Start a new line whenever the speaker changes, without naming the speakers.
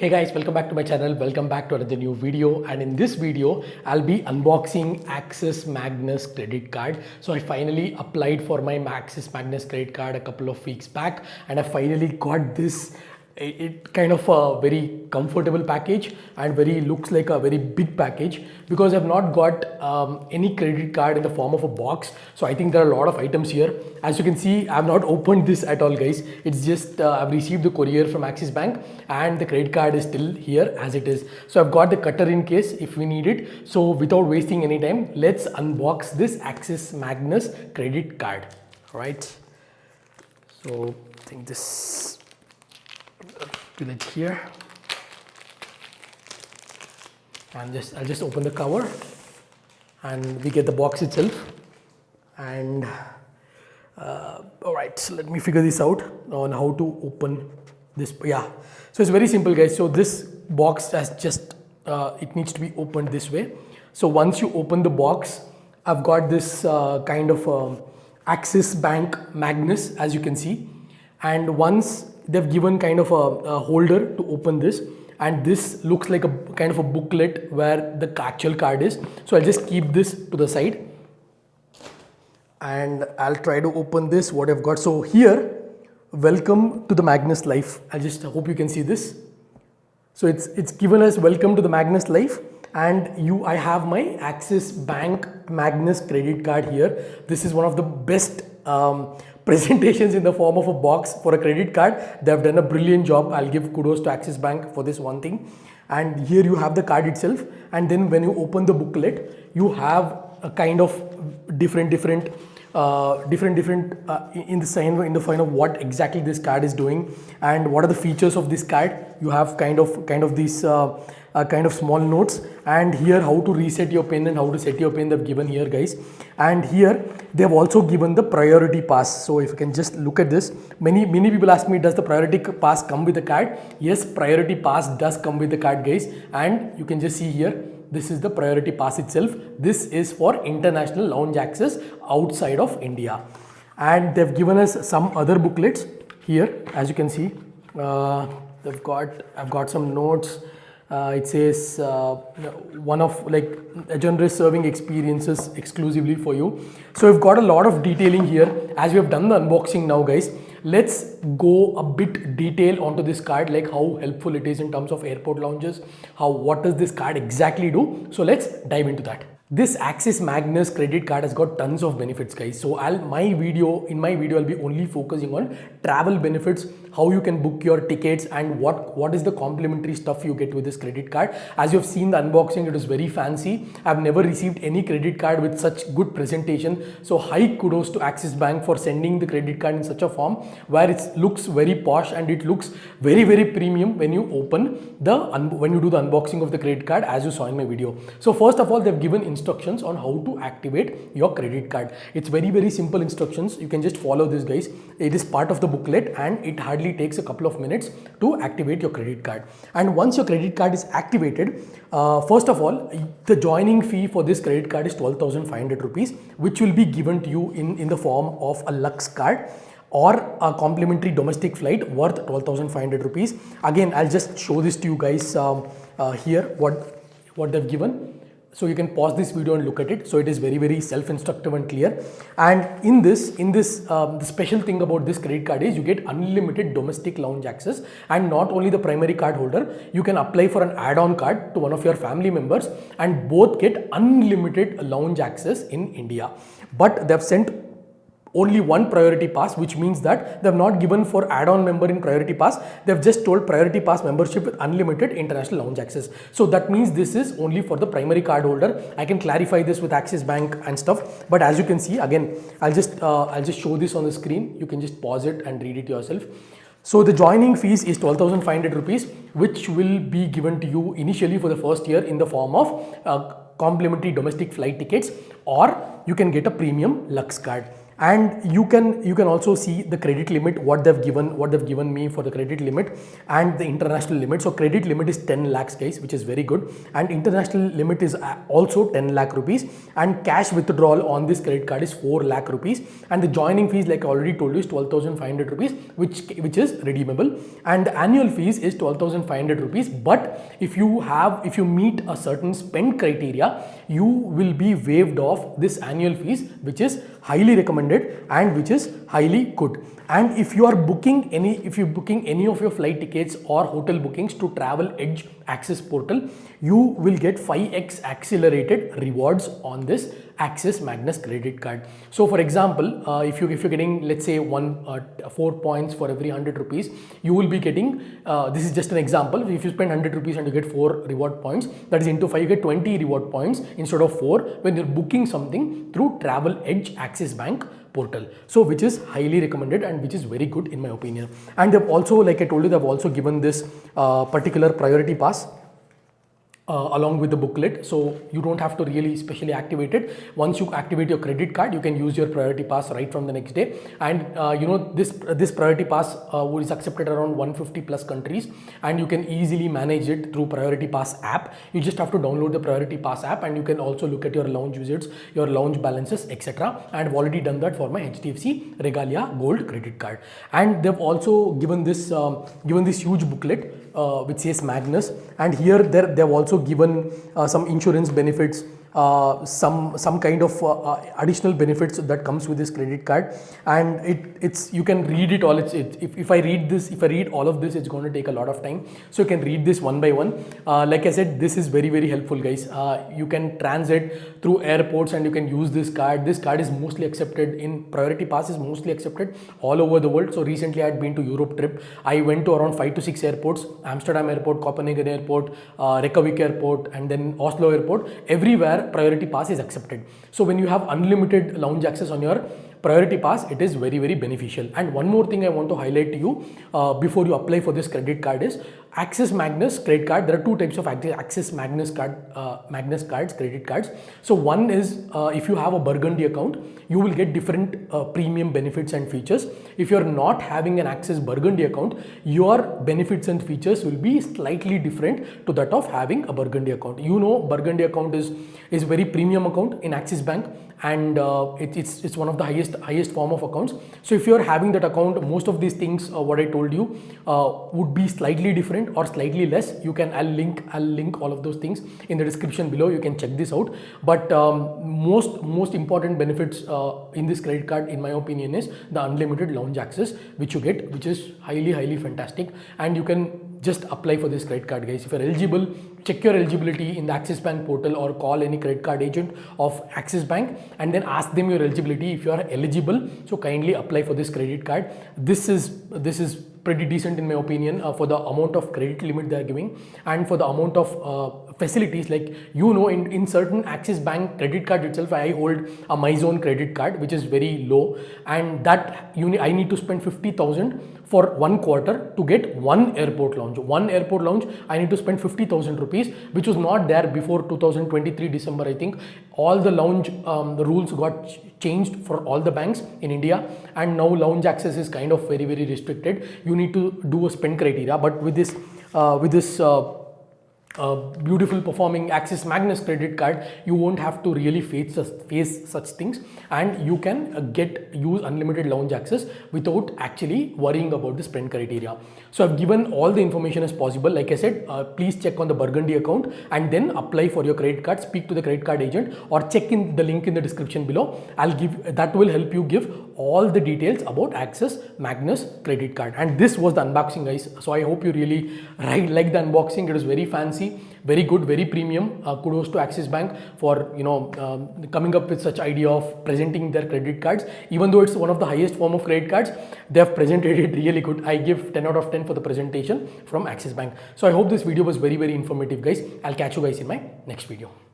Hey guys, welcome back to my channel. Welcome back to another new video. And in this video, I'll be unboxing Axis Magnus credit card. So I finally applied for my Axis Magnus credit card a couple of weeks back, and I finally got this. It kind of a very comfortable package and looks like a very big package because I've not got any credit card in the form of a box. So I think there are a lot of items here. As you can see, I've not opened this at all, guys. It's just I've received the courier from Axis Bank and the credit card is still here as it is. So I've got the cutter in case if we need it. So without wasting any time, let's unbox this Axis Magnus credit card. All right. So I think this. Put it here, and I'll just open the cover and we get the box itself. And all right, so let me figure this out on how to open this. Yeah, so it's very simple, guys. So this box has just it needs to be opened this way. So once you open the box, I've got this kind of Axis Bank Magnus, as you can see, and once they've given kind of a holder to open this, and this looks like a kind of a booklet where the actual card is. So I'll just keep this to the side and I'll try to open this what I've got. So here, welcome to the Magnus life. I just hope you can see this. So it's given as welcome to the Magnus life, and I have my Axis Bank Magnus credit card here. This is one of the best presentations in the form of a box for a credit card. They've done a brilliant job. I'll give kudos to Axis Bank for this one thing. And here you have the card itself, and then when you open the booklet, you have a kind of different in the sign of what exactly this card is doing and what are the features of this card. You have kind of these kind of small notes, and here how to reset your pin and how to set your pin they've given here, guys. And here they've also given the priority pass. So if you can just look at this, many people ask me, does the priority pass come with the card? Yes, priority pass does come with the card, guys. And you can just see here, this is the priority pass itself. This is for international lounge access outside of India. And they've given us some other booklets here, as you can see. I've got some notes. It says one of like a generous serving experiences exclusively for you. So we've got a lot of detailing here. As we have done the unboxing now, guys, let's go a bit detail onto this card, like how helpful it is in terms of airport lounges, what does this card exactly do. So let's dive into that. This Axis Magnus credit card has got tons of benefits, guys. So in my video I'll be only focusing on travel benefits, how you can book your tickets, and what is the complimentary stuff you get with this credit card. As you have seen the unboxing, it is very fancy. I've never received any credit card with such good presentation. So high kudos to Axis Bank for sending the credit card in such a form where it looks very posh and it looks very premium when you open when you do the unboxing of the credit card, as you saw in my video. So first of all, they've given instructions on how to activate your credit card. It's very simple instructions. You can just follow this, guys. It is part of the booklet and it hardly takes a couple of minutes to activate your credit card. And once your credit card is activated, first of all, the joining fee for this credit card is 12,500 rupees, which will be given to you in the form of a lakhs card or a complimentary domestic flight worth 12,500 rupees. Again, I'll just show this to you guys here, what they've given. So you can pause this video and look at it. So it is very self-instructive and clear. And in this, the special thing about this credit card is you get unlimited domestic lounge access, and not only the primary card holder, you can apply for an add-on card to one of your family members, and both get unlimited lounge access in India. But they've sent only one priority pass, which means that they've not given for add-on member in priority pass. They've just told priority pass membership with unlimited international lounge access. So that means this is only for the primary card holder. I can clarify this with Axis Bank and stuff, but as you can see, again, I'll just show this on the screen. You can just pause it and read it yourself. So the joining fees is 12,500 rupees, which will be given to you initially for the first year in the form of complimentary domestic flight tickets, or you can get a premium lakhs card. and you can also see the credit limit, what they've given me for the credit limit and the international limit. So credit limit is 10 lakhs guys, which is very good, and international limit is also 10 lakh rupees, and cash withdrawal on this credit card is 4 lakh rupees, and the joining fees, like I already told you, is 12,500 rupees, which is redeemable, and the annual fees is 12,500 rupees. But if you meet a certain spend criteria, you will be waived off this annual fees, which is highly recommended and which is highly good. And if you are booking any of your flight tickets or hotel bookings to Travel Edge Axis portal, you will get 5x accelerated rewards on this Axis Magnus credit card. So for example, if you're getting, let's say 4 points for every 100 rupees, you will be getting, this is just an example, if you spend 100 rupees and you get 4 reward points, that is into 5, you get 20 reward points instead of 4 when you're booking something through Travel Edge Axis Bank portal. So which is highly recommended and which is very good in my opinion. And they've also, like I told you, they've also given this particular priority pass along with the booklet, so you don't have to really specially activate it. Once you activate your credit card, you can use your priority pass right from the next day. And this priority pass is accepted around 150 plus countries, and you can easily manage it through priority pass app. You just have to download the priority pass app, and you can also look at your lounge visits, your lounge balances, etc. And I've already done that for my HDFC Regalia Gold credit card. And they've also given this huge booklet which says Magnus, and here they've also given some insurance benefits, some kind of additional benefits that comes with this credit card, and it's you can read it all. If I read all of this, it's going to take a lot of time, so you can read this one by one. Like I said, this is very, very helpful guys. You can transit through airports and you can use this card. This card is mostly accepted in priority pass, is mostly accepted all over the world. So recently I had been to Europe trip. I went to around 5 to 6 airports: Amsterdam airport, Copenhagen airport, Reykjavik airport, and then Oslo airport. Everywhere priority pass is accepted. So when you have unlimited lounge access on your priority pass, it is very, very beneficial. And one more thing I want to highlight to you before you apply for this credit card is Axis Magnus credit card. There are two types of Axis Magnus cards, credit cards. So one is if you have a Burgundy account, you will get different premium benefits and features. If you're not having an Axis Burgundy account, your benefits and features will be slightly different to that of having a Burgundy account. You know, Burgundy account is very premium account in Axis Bank, and it's one of the highest form of accounts. So if you're having that account, most of these things what I told you would be slightly different or slightly less. I'll link all of those things in the description below. You can check this out. But most important benefits in this credit card, in my opinion, is the unlimited lounge access which you get, which is highly fantastic. And you can just apply for this credit card guys. If you're eligible, check your eligibility in the Axis Bank portal or call any credit card agent of Axis Bank and then ask them your eligibility. If you are eligible, so kindly apply for this credit card. This is pretty decent in my opinion for the amount of credit limit they are giving and for the amount of facilities. Like, you know, in certain Axis Bank credit card itself, I hold a My Zone credit card which is very low, and that I need to spend 50,000 for 1 quarter to get one airport lounge. One airport lounge, I need to spend 50,000 rupees, which was not there before 2023 December. I think all the lounge the rules got changed for all the banks in India, and now lounge access is kind of very restricted. You need to do a spend criteria, but with this beautiful performing Axis Magnus credit card, you won't have to really face such things, and you can use unlimited lounge access without actually worrying about the spend criteria. So I've given all the information as possible. Like I said, please check on the Burgundy account and then apply for your credit card. Speak to the credit card agent or check in the link in the description below. That will help you give all the details about Axis Magnus credit card. And this was the unboxing guys. So I hope you really like the unboxing. It was very fancy, very good, very premium. Kudos to Axis Bank for coming up with such idea of presenting their credit cards. Even though it's one of the highest form of credit cards, they have presented it really good. I give 10 out of 10 for the presentation from Axis Bank. So I hope this video was very informative guys. I'll catch you guys in my next video.